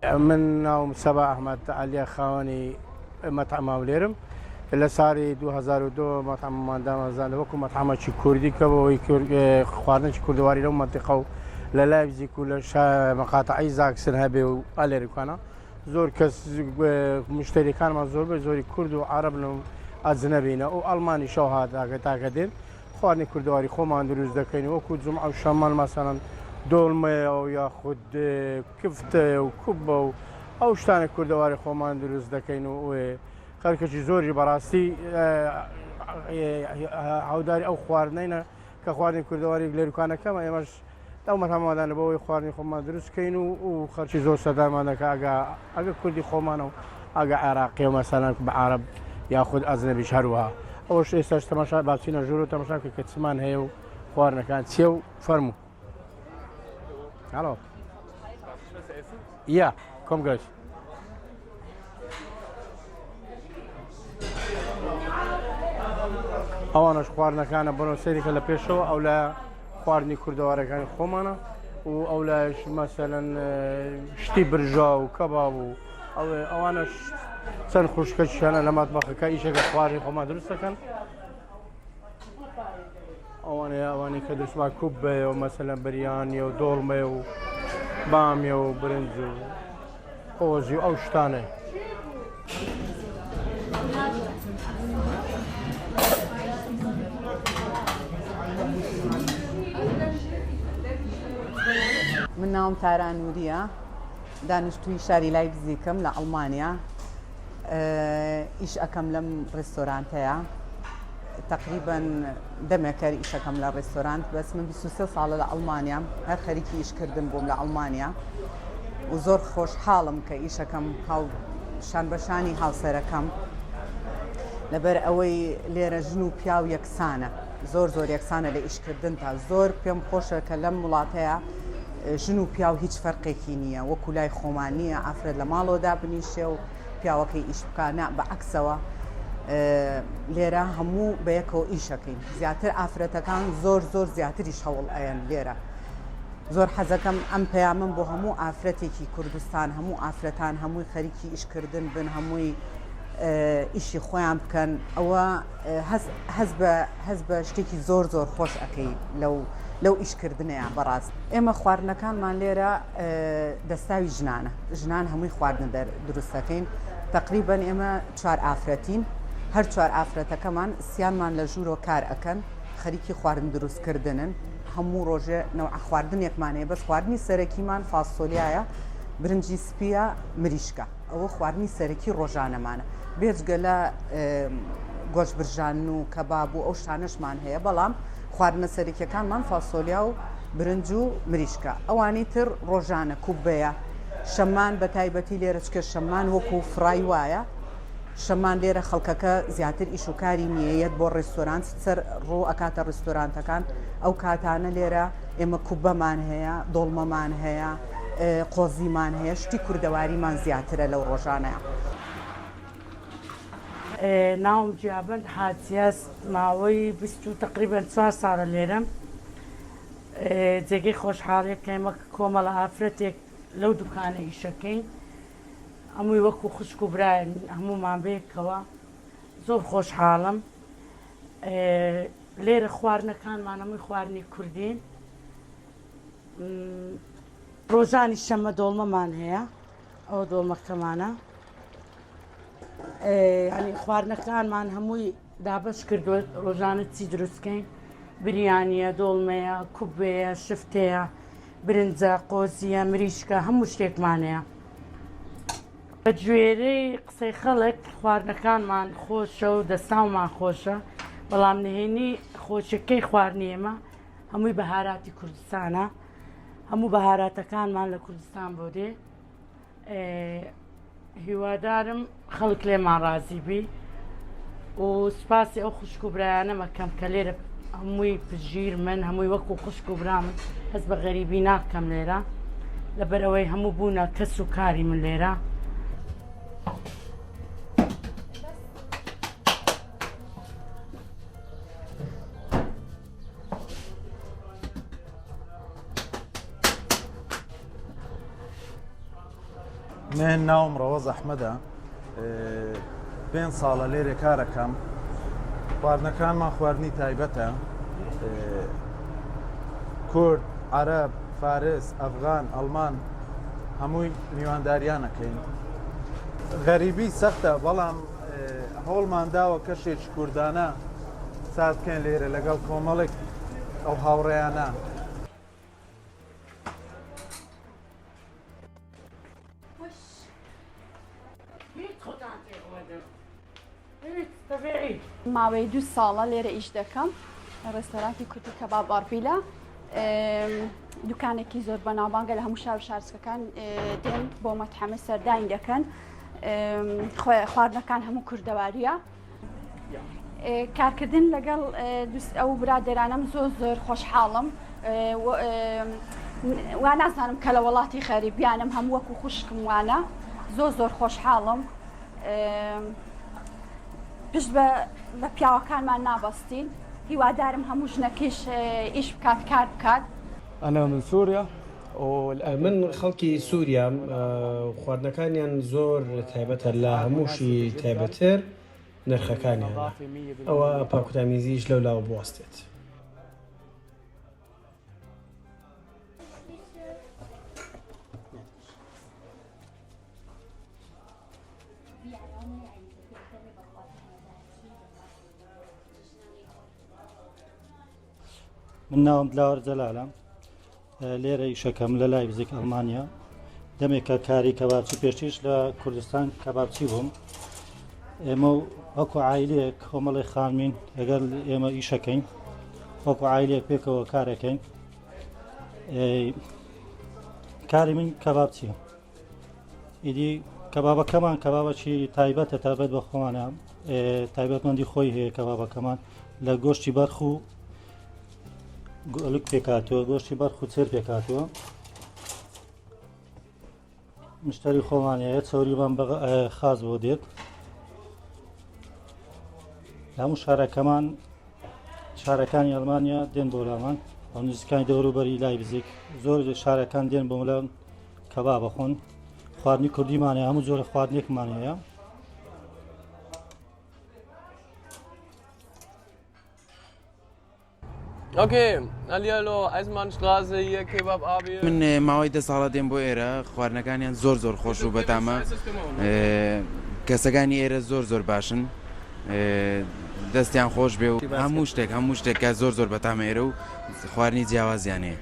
من ناوم سبا أحمد علي خاوني مطعم أوليرم اللي صاري 2002 مطعم ماندام زان وكو مطعم شي كردي كبو خواردن شي كردواري لو منطقة للايفزي كل مقاطع زاك سنهبي وأليري كان زور كس مشتري كان ما زور بزوري كرد وعرب لهم أجنبينا وألماني شو هذا تاكدين خواردن كردواري خو ما ندرس دكين وكو جمعة وشمال مثلا دولمه أو ياخد كفتة وكبة أو شتان كردواري خو ما ندرس دكين و خلكشي زوري براستي عوداري أو خواردنينا كخواردن كردواري غير كان كما يمش لو مثلا ما بوي خواردن خو ما درس كينو وخلشي زور سدام هذاك أجا كردي خو ما نو أجا عراقي مثلا بعرب ياخد أجنبي شهروها أول شيء استاش تماشا باسينا جورو تماشا كتسمان هيو خواردن كانت سيو فرمو Hallo. Ja, komm gleich. أوانش خواردنا كان بنو سيري كلا بيشو أو لا خواردني كردواري كان خومانا أو لا مثلا شتي برجا وكباب أو أوانش سن خوش كش أنا لما أطبخ كايشة كخواردني خوما درست كان أواني كدرس مع كوبة ومثلا برياني ودولمة وبامية وبرنز وخوزي أو شتانة من ناوم تارا نورية دانشتوی شاری لایپزیگم لألمانيا إيش أكم لم ريستورانتها تقريبا دمكر إيش أكم للريستورانت بس من 23 ساڵە لألمانيا هر خەریکی إيش کردن بوم لألمانيا وزور خوش حالم كإيش أكم هاو شان بشاني هاو سركم لبر أوي ليرة جنوب ياو يكسانة زور يكسانة لإيش كردن تا زور بيم خوشة كلام ملاطيا جنوب ياو هيج فرقي كينية وكولاي خومانية عفرد لمالو دابنيشة و پیاوەکەی ئیش بکانە بەعکسەوە لێرە هەموو بەیەکەوە ئیشەکەین زیاتر ئافرەتەکان زۆر زیاتریش هەوڵ ئەیەن لێرە زۆر حەزەکەم ئەم پەیامم بۆ هەموو ئافرەتێکی کوردستان هەموو ئافرەتان هەمووی خەریکی ئیشکردن بن هەمووی ئیشی خۆیان بکەن ئەوە هەز بە شتێکی زۆر خۆش ئەەکەی لەو ئیشکردنەیە بەڕاست ئێمە خواردنەکانمان لێرە دەستاوی ژنان هەمووی خواردن دروستەکەین تقریبا ئێمە 4 ئافرەتین هەر 4 ئافرەتەکەمان سیانمان لە ژوورۆ کار ئەکەن خەریکی خواردن دروستکردنن هەموو ڕۆژێ نەوع خواردنێکمانەیە بەس خواردنی سەرەکیمان فاسۆلیایە برنجی سپیە مریشکە ئەوە خواردنی سەرەکی ڕۆژانەمانە بێجگە لە گۆشت برژان و کەباب و ئەو شتانەشمان هەیە بەڵام خواردنە سەرەکیەکانمان فاسۆلیا و برنج و مریشکە ئەوانی تر ڕۆژانە کوبەیە شەمان بە تایبەتی لێرە چکە شەمان وەکو فڕای وایە شەمان لێرە خەڵکەکە زیاتر ئیشوکاری نیەیەت بۆ ڕێستۆران سەر ڕوو ئەکاتە ڕێستۆرانتەکان ئەو کاتانە لێرە ئێمە کوبەمان هەیە دۆڵمەمان هەیە قۆزیمان هەیە شتی کوردەواریمان زیاترە لەو ڕۆژانەیە ناوم جیابند حاتیاس ماوەی تقریبا 4 ساڵە لێرەم جێگەی خۆشحاڵیە کە ئێمە کۆمەڵە ئافرەتێک لەو دوکانە ئیشەکەین هەمووی وەکو خوشک و برایان هەموومان بێکەوە زۆر خۆشحاڵم لێرە خواردنەکانمان هەمووی خواردنی کوردین ڕۆژانی شەمە دۆڵمەمان هەیە ئەوە دۆڵمەکەمانە ینی خواردنەکانمان هەمووی دابەش کردووە ڕۆژانە چی دروستکەین بریانیە دۆڵمەیە کوبەیە شفتەیە برنجە قۆزیە مریشکە هەموو شتێکمانەیە بە گوێرەی قسەی خەڵک خواردنەکانمان خۆشە و دەستاومان خۆشە بەڵام نهێنی خۆشیەکەی خواردنی ئێمە هەمووی بەهاراتی کوردستانە هەموو بەهاراتەکانمان لە کوردستان بۆ دێ هیوادارم خەڵک لێمان ڕازی بی و سپاسی ئەو خوشک و برایانە مەکەم کە لێرە هەمووی پژیر من هەمووی وەکو خوشک و برامن هەست بە غەریبی ناکەم لێرە لەبەرەوەی هەموو بوونە کەس و کاری من لێرە من ناوم ڕەوەز ئەحمەدە پێنج ساڵە لێرێ کارەکەم خواردنەکانمان خواردنی تایبەتە کورد عەرەب فارس ئەفغان ئەڵمان هەمووی میوانداریانەکەین غەریبی سەختە بەڵام هەوڵمان داوە کەشێکی کوردانە ساز بکەین لێرە لەگەڵ کۆمەڵێک ئەو هاوڕێیانە ماوەی 2 ساڵە لێرە ئیش دەکەم ڕێستۆرانتی کوردی کەباب ئاربیلە دوکانێکی زۆر بەناوبانگە لە هەموو شار و شارچکەکان دێن بۆ مەتحەمە سەردانی دەکەن خواردنەکان هەموو کوردەواریە کارکردن لەگەڵ ئەو برادێرانەم زۆر خۆشحاڵم وا نازانم کە لە وڵاتی خەریبیانم هەموو وەکو خوشکم وانە زۆر خۆشحاڵم پشت بە پیاوەکانمان نابەستین هیوادارم هەموو ژنەکەش ئیش بکات کار بکات أنا من سوريا من خەڵکی سووریا خواردنەکانیان زۆر تایبەتە لە هەمووشی تایبەتر نرخەکانیان ئەوە پاکوتامیزیش لەولاوە بوەستێت. من ناوم دلاوەر جەلالە لێرە ئیشەکەم لە لایپزیگ ئەڵمانیا دەمێکە کاری کەبابچی پێشتیش لە کوردستان کەبابچی بووم ئێمە وەکو عایلەیەک کۆمەڵی خانمین ئەگەر ئێمە ئیشەکەین وەکو عایلەیەک پێکەوە کارەکەین کاری من کەبابچیە ئیدی کەبابەکەمان کەبابەکی تایبەتە تایبەت بە خۆمانە تایبەتمەندی خۆی هەیە کەبابەکەمان لە گۆشتی بەرخ و گۆلک پێکاتەوە گۆشتی بەرخ و چێر پێکاتەوە مشتری خۆمانەیە چۆریمان خاز بۆ دێت هەموو شارەکانی ئەڵمانیا دێن بۆ لامان ئەو نزیکانی دەوروبەری لایپزیگ زۆر شارەکان دێن بۆ مەلە کەباب بخۆن خواردنی کوردیمانەیە هەموو جۆرە خواردنێکمان هەیە Okay, Hallihallo, Eisenbahnstraße, hier Kebab Abi. من ماوەی 10 ساڵە دێم بۆ ئێرە خواردنەکانیان زۆر خۆش و بەتامە کەسەکانی ئێرە زۆر باشن دەستیان خۆش بێ و هەموو شتێکە زۆر بەتامە ئێرە و خواردنی جیاوازیان هەیە.